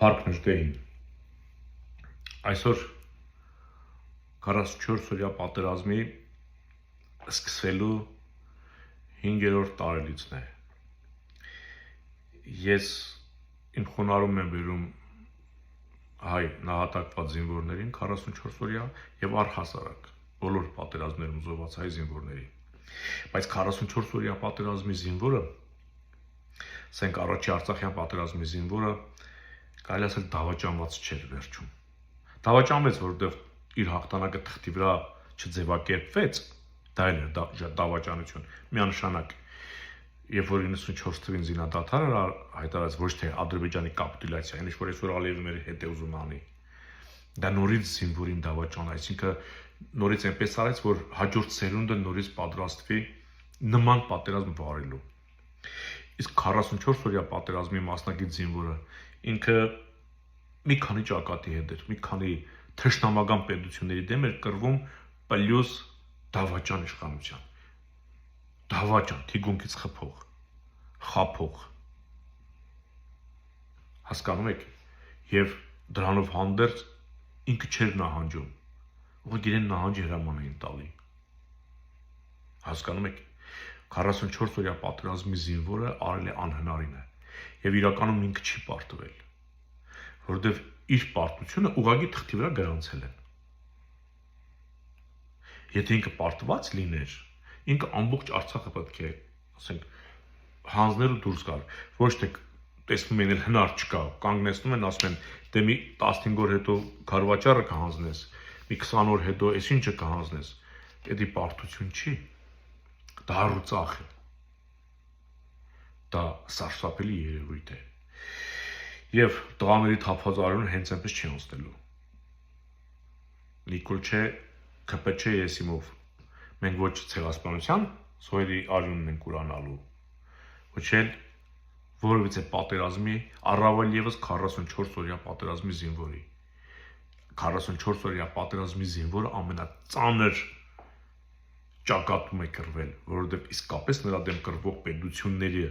Փառքներ Տերին։ Այսօր 44-օրյա պատերազմի սկսելու 5-րդ տարելիցն է։ Ես իմ խոնարհում եմ բերում հայ նահատակված զինվորներին 44-օրյա եւ առհասարակ բոլոր պատերազմներում զոհված հայ զինվորներին։ Բայց 44-օրյա պատերազմի զինվորը, ասենք առաջի Արցախյան պատերազմի զինվորը կարելի ասել դավաճանված չէր վերջում։ Դավաճանվեց, որովհետև իր հաղթանակը թղթի վրա չձևակերպվեց, դա էլ էր դավաճանություն, միանշանակ։ Երբ որ 94 թվականին զինադադարը հայտարարեց ոչ թե Ադրբեջանի կապիտուլյացիա, այնպես որ այսօր Ալիևը մեր հետ է ուզում անի, դա նորից զինվորին դավաճան, այսինքն նորից այնպես արեց, որ հաջորդ սերունդը նորից պատրաստվի նման պատերազմ վարելու։ Իսկ 44-օրյա պատերազմի մասնակից զինվորը ինքը մի քանի ճակատի հետ էր, մի քանի թշնամական պետությունների դեմ էր կռվում պլյուս դավաճան իշխանության։ Դավաճան, թիկունքից խփող, խափող։ Հասկանում եք, եւ դրանով հանդերձ ինքը չէր նահանջում, ուղղակի իրեն նահանջի հրաման էին տալի։ Հասկանում եք, 44-օրյա պատերազմի զինվորը արել է անհնարինը, եւ իրականում ինքը չի պարտվել, որովհետեւ իր պարտությունը ուղղակի թղթի վրա գրանցել են։ Եթե ինքը պարտված լիներ, ինքը ամբողջ Արցախը պետք է, ասենք, հանձներ ու դուրս գար, ոչ թե տեսնում են էլ հնար չկա, կանգնեցնում են, ասում են, դե մի 15 օր հետո քարվաճառը կհանձնես, մի 20 օր հետո էս ինչը կհանձնես, դա պարտություն չի, դա առուծախ է, դա սարսափելի երևույթ է, եւ տղաների թափվածարանը հենց այնպես չի անցնելու։ Նիկոլ չէ, ԿՊՉ Եսիմով, մենք ոչ ցեղասպանության սոյերի արյունն ենք ուրանալու, ոչ էլ որովհետեւ պատերազմի առավել եւս 44-օրյա պատերազմի զինվորի 44-օրյա պատերազմի զինվորը ամենածանր ճակատում է կռվել, որովհետեւ իսկապես նրա դեմ կռվող պետությունների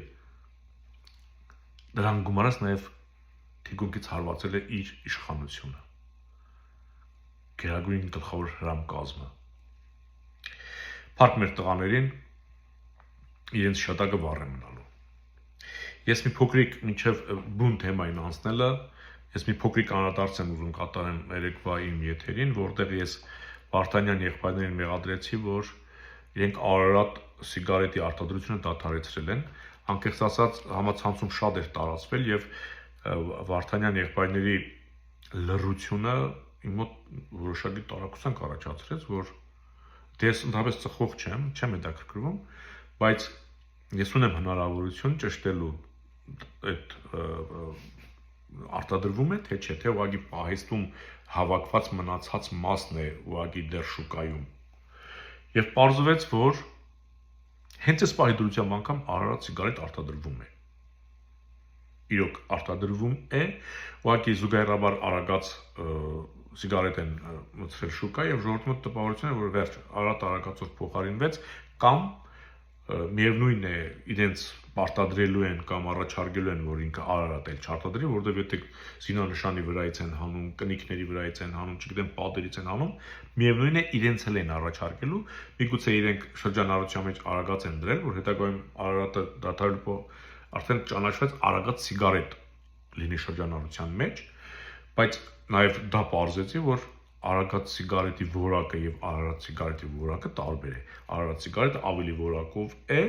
նրան գումարած նաեւ թիկունքից հարվածել է իր իշխանությունը, գերագույն գլխավոր հրամկազմը։ Փառք մեր տղաներին, իրենց շատակը վառ է մնալու։ Ես մի փոքրիկ մինչև բուն թեմային անցնելը, ես մի փոքրիկ անդրադարձ եմ ուզում կատարեմ երեկվա իմ եթերին, որտեղ ես Վարդանյան եղբայրներին մեղադրեցի, որ իրենք Արարատ սիգարետի արտադրությունը դադարեցրել են, անկեղծ ասած համացանցում շատ էր տարածվել եւ Վարդանյան եղբայրների լռությունը իմ մոտ որոշակի տարակուսանք առաջացրեց, որ դες ընդհանրապես ծխող չեմ հետաքրքրվում, բայց ես ունեմ հնարավորություն ճշտելու այդ արտադրվում է թե չէ, թե ուղղակի պահեստում հավաքված մնացած մասն է ուղղակի դեռ շուկայում։ Եվ պարզվեց, որ հենց այս պահի դրությամբ անգամ Արարատ սիգարետ արտադրվում է։ Իրոք արտադրվում է, ուղղակի զուգահեռաբար արագած սիգարետ են մտցրել շուկա եւ ժողովրդի մոտ տպավորություն է, որ վերջ Արարատ արագածով փոխարինվեց կամ միևնույն է իրենց պարտադրելու են կամ առաջարկելու են, որ ինքը Արարատ էլ չարտադրի, որովհետև եթե զինանշանի վրայից են հանում, կնիքների վրայից են հանում, չգիտեմ, պատերից են հանում, միևնույն է իրենց էլ են առաջարկելու, միգուցե իրենք շրջանառության մեջ արագած են դրել, որ հետագայում Արարատը դադարելու արդեն ճանաչվեց արագած սիգարետ լինի շրջանառության մեջ, բայց նաև դա պարզեցի, որ արագած սիգարետի որակը եւ Արարատ սիգարետի որակը տարբեր է։ Արարատ սիգարետը ավելի որակով է,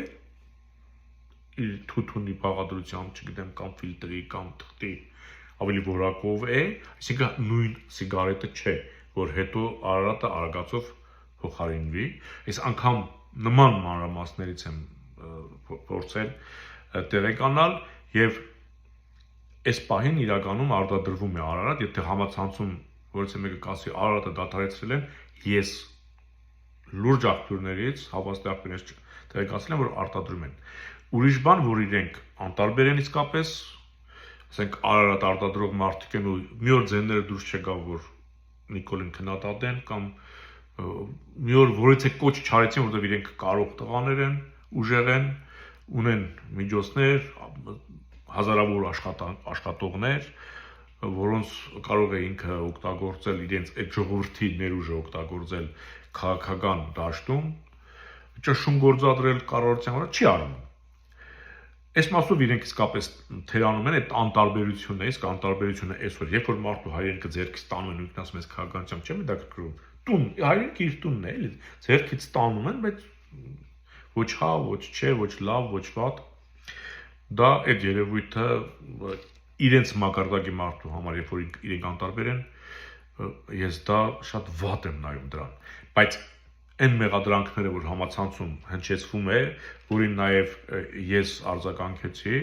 իր թութունի բաղադրությամբ, չգիտեմ, կամ ֆիլտրի, կամ թղթի ավելի որակով է, այսինքն նույն սիգարետը չէ, որ հետո Արարատը արագածով փոխարինվի։ Այս անգամ նման մանրամասներից եմ փորձել տեղեկանալ եւ այս պահին իրականում արտադրվում է Արարատ, եթե համացանցում որից մեկը կասի Արարատը դադարեցրել են, ես լուրջ աղբյուրներից հավաստիախորից տեղեկացել եմ, որ արտադրում են։ Ուրիշ բան, որ իրենք անտարբեր են իսկապես, ասենք Արարատ արտադրող մարդիկ են ու մի օր ձենները դուրս չեկավ, որ Նիկոլին քննադատեն կամ մի օր որից է կոչ չարեցին, որովհետև իրենք կարող տղաներ են, ուժեղ են, ունեն միջոցներ, հազարավոր աշխատողներ, որոնց կարող է ինքը օգտագործել իրենց այդ ժողովրդի ներուժը օգտագործել քաղաքական դաշտում, ճնշում գործադրել կառավարության վրա չի արվում։ Այս մասով իրենք իսկապես թերանում են այդ անտարբերությունը, իսկ անտարբերությունը այսօր, երբ որ մարդու հայրենիքը ձեռքից ստանում են, ինքն ասում է քաղաքականությամբ չեմ հետաքրքրում, տուն, հայրենիքը իր տունն է, էլի, ձեռքից ստանում են, բայց ոչ հա, ոչ չէ, ոչ լավ, ոչ վատ, դա այդ երևույթը իրենց մակարդակի մարդու համար, երբ որ իրենք անտարբեր են, ես դա շատ վատ եմ նայում դրան, բայց այն մեղադրանքները, որ համացանցում հնչեցվում է, որին նաև ես արձագանքեցի,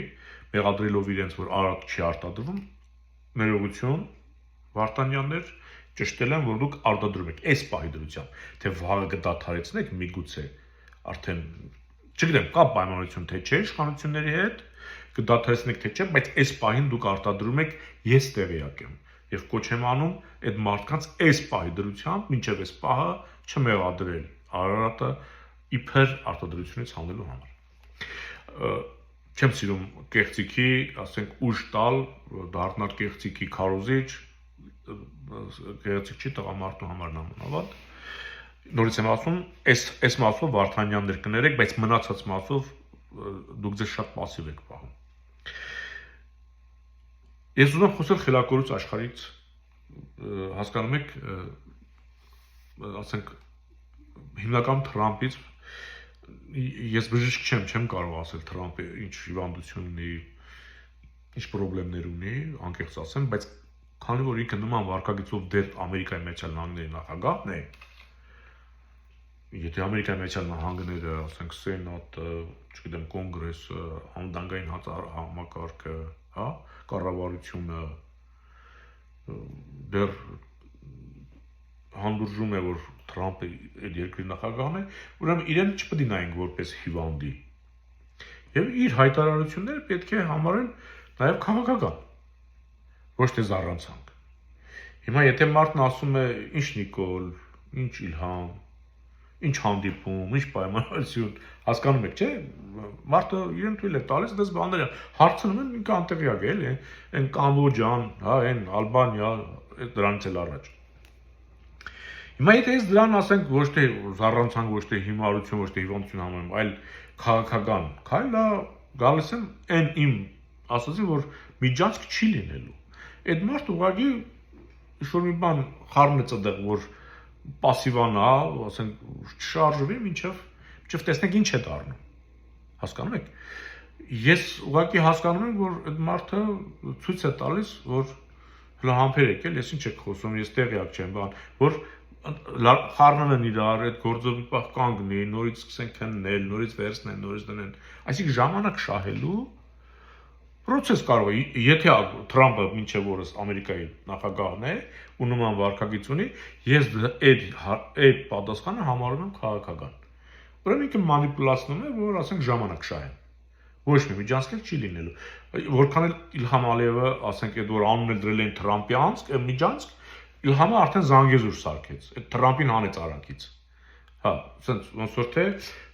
մեղադրելով իրենց, որ արագ չի արտադրվում, ներողություն, Վարդանյաններ, ճշտել են, որ դուք արտադրում եք այս պահի դրությամբ, թե վաղը կդադարեցնեք, միգուցե արդեն, չգիտեմ, կա պայմանություն, թե չէ, իշխանությունների հետ, կդադարեցնեք, թե չէ, բայց այս պահին դուք արտադրում եք, ես տեղյակ եմ, եւ կոչ եմ անում այդ մարդկանց այս պահի դրությամբ, մինչև այս պահը չմեղադրել Արարատը իբր արտադրությունից հանելու համար։ Չեմ սիրում կեղծիքի, ասենք ուժ տալ, դառնալ կեղծիքի քարոզիչ, կեղծիք չի տղամարդու համար նամանավանդ։ Նորից եմ ասում, այս մասով Վարդանյաններ կներեք, բայց մնացած մասով դուք ձեզ շատ пассив եք պահում։ Ես ուզում եմ խոսել խելակորուց աշխարհից, հասկանում եք, ասենք հիմնական Թրամփից ես բժիշկ չեմ կարող ասել Թրամփը ինչ հիվանդություն ունի, ինչ խնդիրներ ունի, անկեղծ ասեմ, բայց քանի որ ինքը նման վարկագծով դեռ Ամերիկայի Միացյալ Նահանգների նախագահն է, եթե Ամերիկայի Միացյալ Նահանգները, ասենք Սենատը, չգիտեմ, Կոնգրեսը, անվտանգային համակարգը, հա, կառավարությունը դեռ հանդուրժում է, որ Թրամփը այդ երկրի նախագահն է, ուրեմն իրեն չպետք է նայենք որպես հիվանդի։ Եվ իր հայտարարությունները պետք է համարեն նաև քաղաքական, ոչ թե զառանցանք։ Հիմա եթե մարդն ասում է ինչ Նիկոլ, ինչ Իլհամ, ինչ հանդիպում, ինչ պայմանավորություն, հասկանում եք, չէ՞, մարդը իրեն թույլ է տալիս դες բաները, հարցնում են ինքը անտեղյակ է, էլի, այն Կամբոջան, հա, այն Ալբանիա, դրանից էլ առաջ։ Հիմա եթե ես դրան ասենք ոչ թե զառանցանք, ոչ թե հիմարություն, ոչ թե հիվանդություն համարում, այլ քաղաքական, քայլ, գալիս եմ այն իմ ասացի, որ միջանցք չի լինելու։ Այդ մարդը ուղղակի ինչ-որ մի բան խառն է ծդեղ, որ պասիվանա, ասենք, չշարժվի, մինչև տեսնենք ինչ է դառնում։ Հասկանում եք։ Ես ուղղակի հասկանում եմ, որ այդ մարդը ցույց է տալիս, որ հələ համբեր եկել, ես ինչ եք խոսում, ես տեղյակ չեմ, բան, որ խառնում են իրար, այդ գործը մի պահ կանգնի, նորից սկսեն քննել, նորից վերցնեն, նորից դնեն։ Այսինքն ժամանակ շահելու process կարող է, եթե Թրամփը մինչև օրս Ամերիկայի նախագահն է ու նման վարկագիծ ունի, ես այդ պատասխանը համարում եմ քաղաքական։ Ուրեմն ինքը մանիպուլացնում է, որ ասենք ժամանակ շահեն։ Ոչ մի միջանցք չի լինելու։ Որքան էլ Իլհամ Ալիևը, ասենք, այդ որ անուն էլ դրել են Թրամփյանցք, միջանցք, Իլհամը արդեն Զանգեզուր սարքեց, այդ Թրամփին հանեց արանքից։ Հա, ասենց ոնց որ թե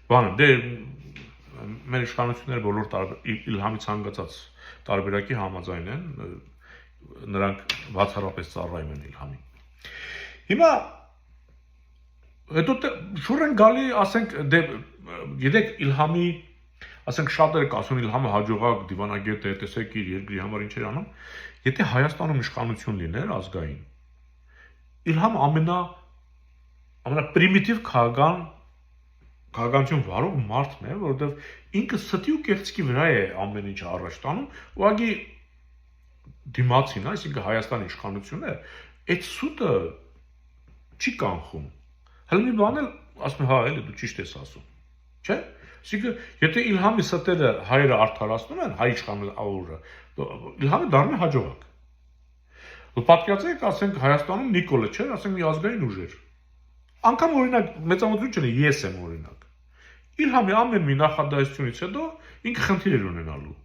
բանը, դե մեր իշխանությունները բոլոր Իլհամի ցանկացած տարբերակի համաձայն են, նրանք բացառապես ծառայում են Իլհամին։ Հիմա հետո շուռ են գալի, ասենք, դե գիտեք Իլհամի, ասենք շատերը կասում Իլհամը հաջողակ դիվանագետ է, տեսեք իր երկրի համար ինչ էր անում, եթե Հայաստանում իշխանություն լիներ ազգային, Իլհամը ամենապրիմիտիվ քաղաքականություն վարող մարդն է, որովհետև ինքը ստի ու կեղծքի վրա է ամեն ինչ առաջ տանում, ուղղակի դիմացին, այսինքն Հայաստանի իշխանությունը, այդ սուտը չի կանխում։ Հələ մի բան էլ ասում է, հա, էլի դու ճիշտ ես ասում, չէ՞։ Այսինքն, եթե Իլհամի ստերը հայերը արդարացնում են, հայ իշխանավորը, Իլհամը դառնում է հաջողակ։ Պատկերացրեք, ասենք Հայաստանում Նիկոլը չէ, ասենք մի ազգային ուժ էր։ Անկամ օրինակ մեծամասնություն չէ, ես եմ օրինակ։ Իլհամի ամեն մի նախադասությունից հետո ինքը խնդիր էր ունենալու։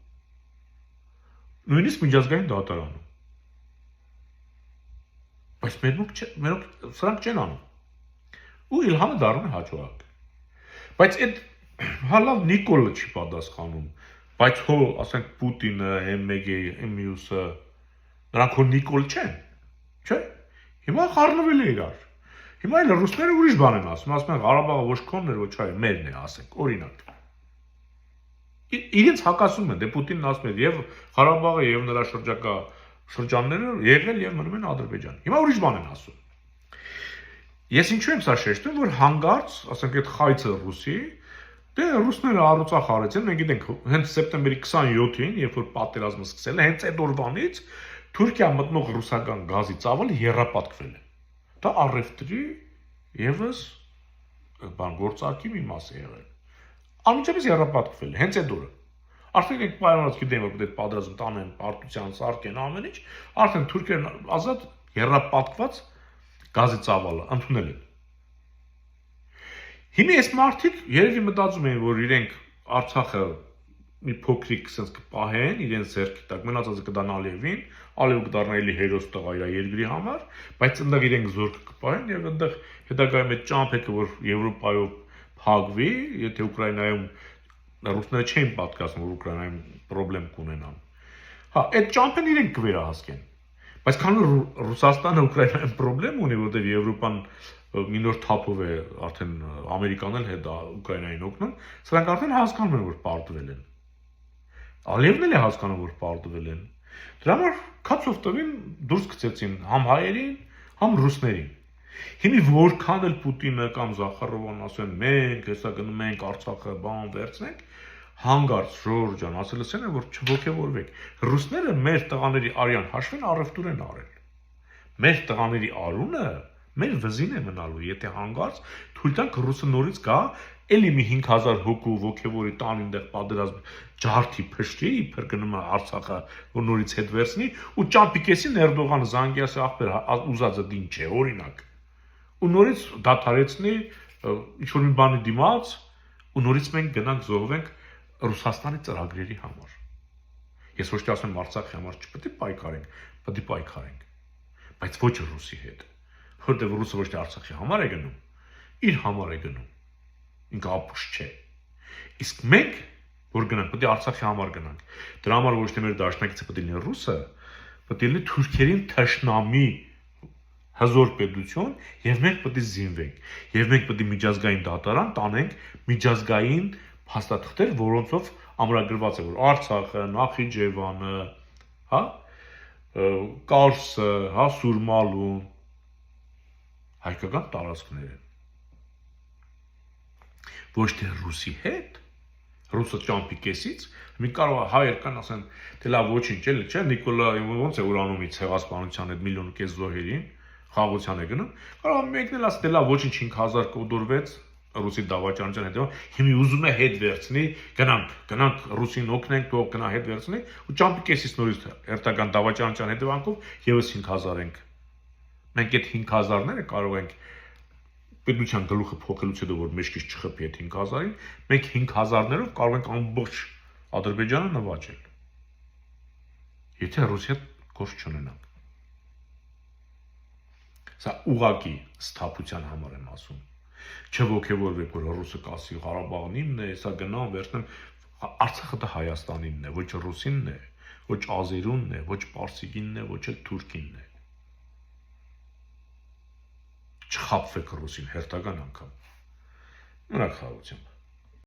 Նույնիսկ միջազգային դատարանում։ Բայց մերոք սրանք չեն անում։ Ու Իլհամը դառնում է հաջողակ։ Բայց այդ հա լավ Նիկոլը չի պատասխանում, բայց հո ասենք Պուտինը, M1-ը, M-ը Նրանք որ Նիկոլ չեն, չէ՞։ Հիմա խառնվել է իրար։ Հիմա էլ ռուսները ուրիշ բան են ասում են Ղարաբաղը ոչ քոնն էր, ոչ այլ, մերն է, ասենք, օրինակ։ Իրենց հակասում են, դե Պուտինն ասում է եւ Ղարաբաղը եւ նրա շրջակա շրջանները եղել եւ մնում են Ադրբեջան։ Հիմա ուրիշ բան են ասում։ Ես ինչու եմ սա շեշտում, որ հանգարց, ասենք այդ խայծը ռուսի, դե ռուսները առուցախ արեցին, մենք գիտենք, հենց սեպտեմբերի 27-ին, երբ որ պատերազմը սկսել է, հենց այդ օրվանից Թուրքիա մտնող ռուսական գազի ծավալը եռապատկվել է։ Դա առևտրի եւս բան գործարքի մի մաս է եղել։ Անմիջապես եռապատկվել է, հենց այդ օրը։ Արդեն այդ պայմանած գիտեն, որ այդ պատերազմ տանեն, պարտության սարքեն ամեն ինչ, արդեն թուրքերն ազատ եռապատկված գազի ծավալը ընդունել են։ Հիմա այս մարդիկ երևի մտածում են, որ իրենք Արցախը մի փոքրիկ sense կպահեն իրենց ձեռքի տակ, մնացածը կդան Ալիևին, Ալիևը կդառնա էլի հերոս տղա իր երկրի համար, բայց այնտեղ իրենք զորքը կպահեն եւ այնտեղ հետագայում այդ ճամփեքը, որ Եվրոպայով փակվի, եթե Ուկրաինայում ռուսները չեն պատկասում, որ Ուկրաինայում խնդրեմ կունենան։ Հա, այդ ճամփեն իրենք կվերահասկեն։ Բայց քանի Ռուսաստանը Ուկրաինայում խնդրեմ ունի, որտեղ Եվրոպան մի նոր թափով է արդեն Ամերիկան էլ հետ Ուկրաինային օգնում, սրանք արդեն հասկանում են, որ պարտվել են։ Ալիևն էլ է հասկանում, որ պարտվել են։ Դրա համար քացով տվին դուրս գցեցին համ հայերին, համ ռուսներին։ Հիմի որքան էլ Պուտինը կամ Զախարովան ասեն, մենք հեսա գնում ենք Արցախը բան վերցնենք, հանգարց Ժորժ ջան, ասելս են, որ չողքեվորվեք։ Ռուսները մեր տղաների արյան հաշվին առևտուր են արել։ Մեր տղաների արունը մեր վզին է մնալու, եթե հանգարց թույլ տանք ռուսը նորից գա, էլի մի 5000 հոգու ոգևորի տան այնտեղ պատերազմ ջարդի փշտի, իբր գնում է Արցախը, որ նորից հետ վերցնի, ու ճամփիկեսին Էրդողանը զանգի ասի ախպեր ուզածը դին չէ, օրինակ։ Ու նորից դադարեցնի ինչ-որ մի բանի դիմաց, ու նորից մենք գնանք զոհվենք Ռուսաստանի ծրագրերի համար։ Ես ոչ թե ասում եմ Արցախի համար չպետք է պայքարենք, պետք է պայքարենք, բայց ոչ ռուսի հետ, որտեղ ռուսը ոչ թե Արցախի համար է գնում, իր համար է գնում, ինքը ապուշ չէ։ Իսկ մենք, որ գնանք, պետք է Արցախի համար գնանք, դրա համար ոչ թե մեր դաշնակիցը պետք է լինի ռուսը, պետք է լինի թուրքերին թշնամի հզոր պետություն, եւ մենք պետք է զինվենք, եւ մենք պետք է միջազգային դատարան տանենք միջազգային փաստաթղթեր, որոնցով ամրագրված է, որ Արցախը, Նախիջևանը, հա, Կարսը, հա, Սուրմալուն հայկական տարածքներ են։ Ոչ թե ռուսի հետ, ռուսը ճամփիկեսից, մի կարող է հայեր կան ասեն, թե լավ ոչինչ էլի, չէ, Նիկոլա ոնց է ուրանում ի ցեղասպանության այդ 1.5 միլիոն զոհերին, խաղաղության է գնում, կարող է մեկն էլ ասի, թե լավ ոչինչ 5000 կոդորվեց ռուսի դավաճանության հետո, հիմի ուզում է հետ վերցնի, գնանք ռուսին օգնենք, թող գնա հետ վերցնի, ու ճամփիկեսից նորից հերթական դավաճանության հետևանքով եւս 5000 ենք։ Մենք այդ 5000-ները կարող ենք պետության գլուխը փոխելուց հետո որ մեջքից չխփի այդ 5000-ին, մենք 5000-ներով կարող ենք ամբողջ Ադրբեջանը նվաճել։ Եթե Ռուսիա գործ չունենանք։ Սա ուղղակի սթափության համար եմ ասում։ Չողքեվորվեք, որ ռուսը կասի Ղարաբաղն իմն է, սա գնամ վերցնեմ, Արցախը դա Հայաստանինն է, ոչ ռուսինն է, ոչ ազերունն է, ոչ պարսիկինն է, ոչ էլ թուրքինն է։ Չխաբվեք ռուսին հերթական անգամ։ Մնաք խաղաղությամբ։